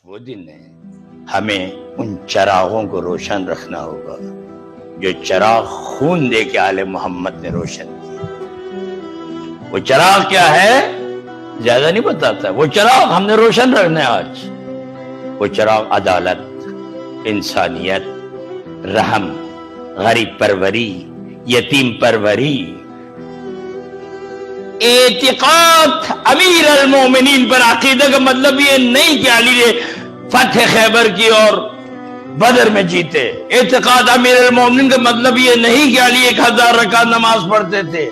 وہ دن ہے ہمیں ان چراغوں کو روشن رکھنا ہوگا جو چراغ خون دے کے آل محمد نے روشن کیا۔ وہ چراغ کیا ہے زیادہ نہیں بتاتا، وہ چراغ ہم نے روشن رکھنا ہے آج۔ وہ چراغ عدالت، انسانیت، رحم، غریب پروری، یتیم پروری، اعتقاد امیر المومنین پر۔ عقیدہ کا مطلب یہ نہیں کہ علی نے فتح خیبر کی اور بدر میں جیتے۔ اعتقاد امیر المومنین کا مطلب یہ نہیں کہ علی 1000 رکعت نماز پڑھتے تھے۔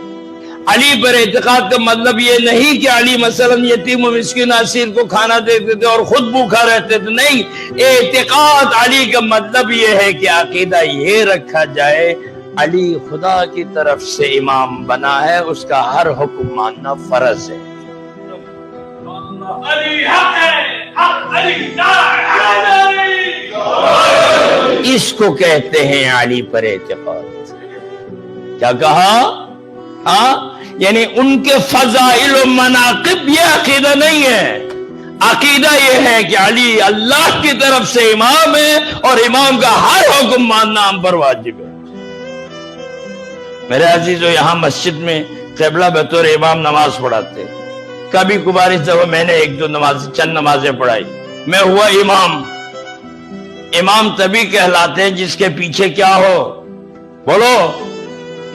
علی پر اعتقاد کا مطلب یہ نہیں کہ علی مثلا یتیم و مسکین اسیر کو کھانا دیتے تھے اور خود بھوکا رہتے تھے، نہیں۔ اعتقاد علی کا مطلب یہ ہے کہ عقیدہ یہ رکھا جائے علی خدا کی طرف سے امام بنا ہے، اس کا ہر حکم ماننا فرض ہے۔ اس کو کہتے ہیں علی پر اعتقاد۔ کیا کہا؟ یعنی ان کے فضائل و مناقب یہ عقیدہ نہیں ہے۔ عقیدہ یہ ہے کہ علی اللہ کی طرف سے امام ہے اور امام کا ہر حکم ماننا ہم پر واجب ہے۔ میرے عزیزو، یہاں مسجد میں قبلہ بطور امام نماز پڑھاتے، کبھی کبھار اس دفعہ میں نے چند نمازیں پڑھائی، میں ہوا امام۔ امام تبھی کہلاتے ہیں جس کے پیچھے کیا ہو؟ بولو،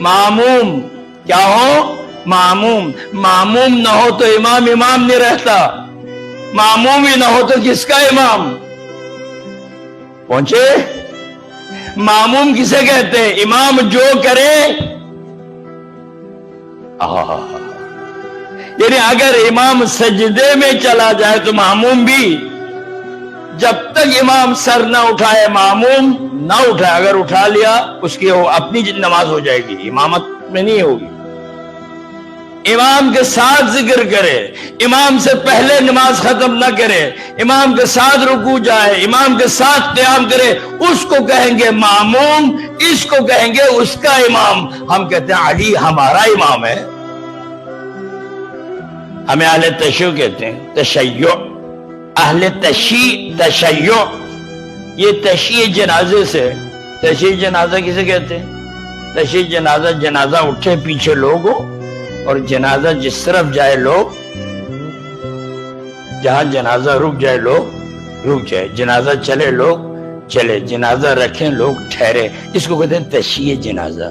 معموم۔ کیا ہو؟ معموم۔ معموم نہ ہو تو امام نہیں رہتا۔ معموم ہی نہ ہو تو کس کا امام؟ پہنچے؟ معموم کسے کہتے ہیں؟ امام جو کرے۔ یعنی اگر امام سجدے میں چلا جائے تو معموم بھی، جب تک امام سر نہ اٹھائے معموم نہ اٹھائے۔ اگر اٹھا لیا اس کی اپنی نماز ہو جائے گی، امامت میں نہیں ہوگی۔ امام کے ساتھ ذکر کرے، امام سے پہلے نماز ختم نہ کرے، امام کے ساتھ رکوع جائے، امام کے ساتھ قیام کرے، اس کو کہیں گے معموم، اس کو کہیں گے اس کا امام۔ ہم کہتے ہیں علی ہمارا امام ہے۔ ہمیں اہل تشیع کہتے ہیں، تشیع، اہل تشیع۔ یہ تشیع جنازے سے، تشیع جنازہ کسے کہتے ہیں؟ تشیع جنازہ، جنازہ اٹھے پیچھے لوگ ہو اور جنازہ جس طرف جائے لوگ، جہاں جنازہ رک جائے لوگ رک جائے، جنازہ چلے لوگ چلے، جنازہ رکھیں لوگ ٹھہرے۔ اس کو کہتے ہیں تشیع جنازہ۔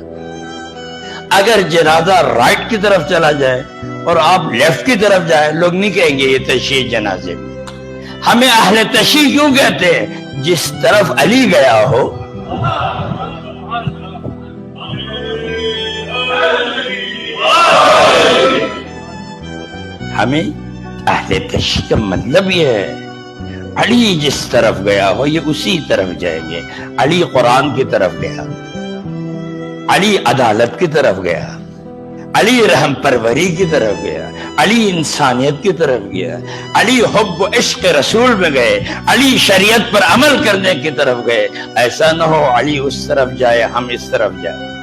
اگر جنازہ رائٹ کی طرف چلا جائے اور آپ لیفٹ کی طرف جائے، لوگ نہیں کہیں گے یہ تشیع جنازے۔ ہمیں اہل تشیع کیوں کہتے ہیں؟ جس طرف علی گیا ہو۔ ہمیں اہل تشیع کا مطلب یہ ہے علی جس طرف گیا ہو یہ اسی طرف جائیں گے۔ علی قرآن کی طرف گیا، علی عدالت کی طرف گیا، علی رحم پروری کی طرف گیا، علی انسانیت کی طرف گیا، علی حب و عشق رسول میں گئے، علی شریعت پر عمل کرنے کی طرف گئے۔ ایسا نہ ہو علی اس طرف جائے ہم اس طرف جائیں۔